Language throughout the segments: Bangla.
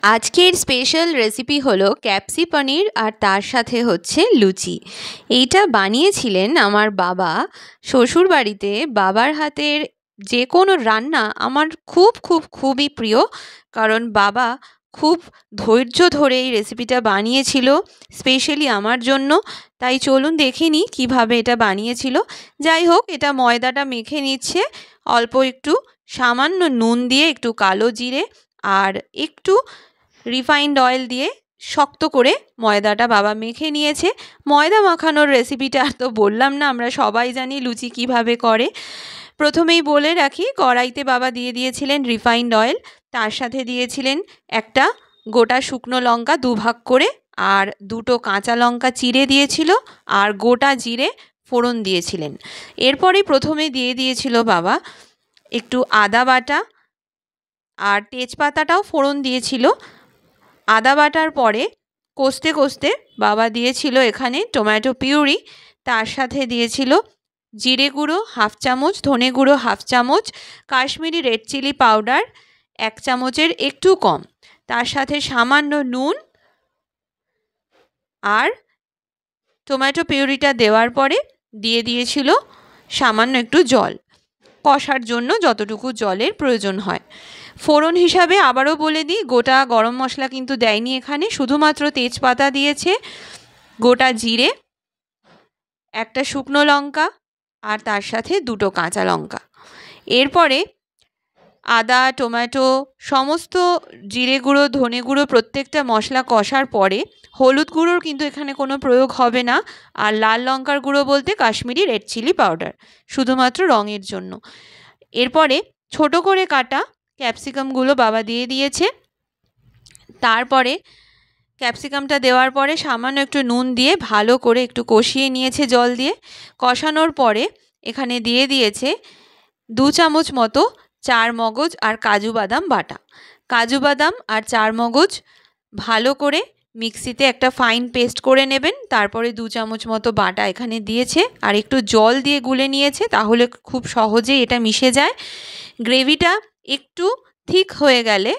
আজকের স্পেশাল রেসিপি হলো ক্যাপসি পনির আর তার সাথে হচ্ছে লুচি। এইটা বানিয়েছিলেন আমার বাবা শ্বশুর বাড়িতে। বাবার হাতের যে কোনো রান্না আমার খুবই প্রিয়, কারণ বাবা খুব ধৈর্য ধরে এই রেসিপিটা বানিয়েছিল স্পেশালি আমার জন্য। তাই চলুন দেখে নিই কীভাবে এটা বানিয়েছিল। যাই হোক, এটা ময়দাটা মেখে নিচ্ছে অল্প একটু সামান্য নুন দিয়ে, একটু কালো জিরে আর একটু রিফাইন্ড অয়েল দিয়ে শক্ত করে ময়দাটা বাবা মেখে নিয়েছে। ময়দা মাখানোর রেসিপিটা আর তো বললাম না, আমরা সবাই জানি লুচি কিভাবে করে। প্রথমেই বলে রাখি, কড়াইতে বাবা দিয়ে দিয়েছিলেন রিফাইন্ড অয়েল, তার সাথে দিয়েছিলেন একটা গোটা শুকনো লঙ্কা দুভাগ করে, আর দুটো কাঁচা লঙ্কা চিড়ে দিয়েছিল, আর গোটা জিরে ফোড়ন দিয়েছিলেন। এরপরেই প্রথমে দিয়ে দিয়েছিল বাবা একটু আদা বাটা, আর তেজপাতাটাও ফোড়ন দিয়েছিল। আদা বাটার পরে কষতে কষতে বাবা দিয়েছিল এখানে টমেটো পিউরি, তার সাথে দিয়েছিল জিরে গুঁড়ো হাফ চামচ, ধনে গুঁড়ো হাফ চামচ, কাশ্মীরি রেড চিলি পাউডার 1 চামচের একটু কম, তার সাথে সামান্য নুন, আর টমেটো পিউরিটা দেওয়ার পরে দিয়ে দিয়েছিল সামান্য একটু জল, কষার জন্য যতটুকু জলের প্রয়োজন হয়। ফোড়ন হিসাবে আবারও বলে দিই, গোটা গরম মশলা কিন্তু দেয়নি এখানে, শুধুমাত্র তেজপাতা দিয়েছে, গোটা জিরে, একটা শুকনো লঙ্কা, আর তার সাথে দুটো কাঁচা লঙ্কা। এরপরে আদা, টমেটো, সমস্ত জিরে গুঁড়ো, ধনে গুঁড়ো প্রত্যেকটা মশলা কষার পরে হলুদ গুঁড়োর কিন্তু এখানে কোনো প্রয়োগ হবে না, আর লাল লঙ্কার গুঁড়ো বলতে কাশ্মীরি রেড চিলি পাউডার, শুধুমাত্র রঙের জন্য। এরপরে ছোট করে কাটা ক্যাপসিকামগুলো বাবা দিয়ে দিয়েছে। তারপরে ক্যাপসিকামটা দেওয়ার পরে সামান্য একটু নুন দিয়ে ভালো করে একটু কষিয়ে নিয়েছে জল দিয়ে। কষানোর পরে এখানে দিয়ে দিয়েছে 2 চামচ মতো চার মগজ আর কাজু বাদাম বাটা। কাজু বাদাম আর চার মগজ ভালো করে মিক্সিতে একটা ফাইন পেস্ট করে নেবেন। তারপরে 2 চামচ মতো বাটা এখানে দিয়েছে, আর একটু জল দিয়ে গুলে নিয়েছে, তাহলে খুব সহজেই এটা মিশে যায়। গ্রেভিটা একটু থিক হয়ে গেলে,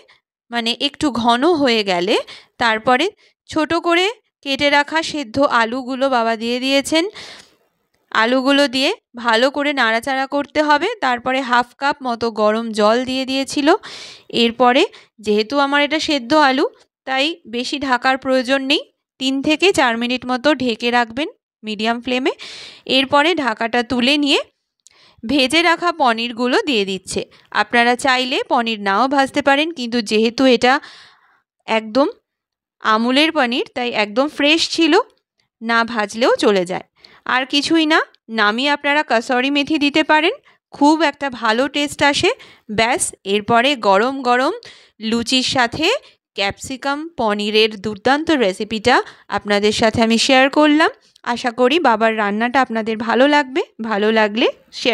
মানে একটু ঘন হয়ে গেলে, তারপরে ছোট করে কেটে রাখা সেদ্ধ আলুগুলো বাবা দিয়ে দিয়েছেন। আলুগুলো দিয়ে ভালো করে নাড়াচাড়া করতে হবে। তারপরে হাফ কাপ মতো গরম জল দিয়ে দিয়েছিল। এরপরে যেহেতু আমার এটা সেদ্ধ আলু, তাই বেশি ঢাকার প্রয়োজন নেই, 3 থেকে 4 মিনিট মতো ঢেকে রাখবেন মিডিয়াম ফ্লেমে। এরপরে ঢাকাটা তুলে নিয়ে ভেজে রাখা পনিরগুলো দিয়ে দিচ্ছে। আপনারা চাইলে পনির নাও ভাজতে পারেন, কিন্তু যেহেতু এটা একদম আমুলের পনির, তাই একদম ফ্রেশ ছিল, না ভাজলেও চলে যায়। আর কিছুই না, নামিয়ে আপনারা কাসুরি মেথি দিতে পারেন, খুব একটা ভালো টেস্ট আসে। ব্যাস, এরপরে গরম গরম লুচির সাথে ক্যাপসিকাম পনিরের দুর্দান্ত রেসিপিটা আপনাদের সাথে আমি শেয়ার করলাম। আশা করি বাবার রান্নাটা আপনাদের ভালো লাগবে, ভালো লাগলে শেয়ার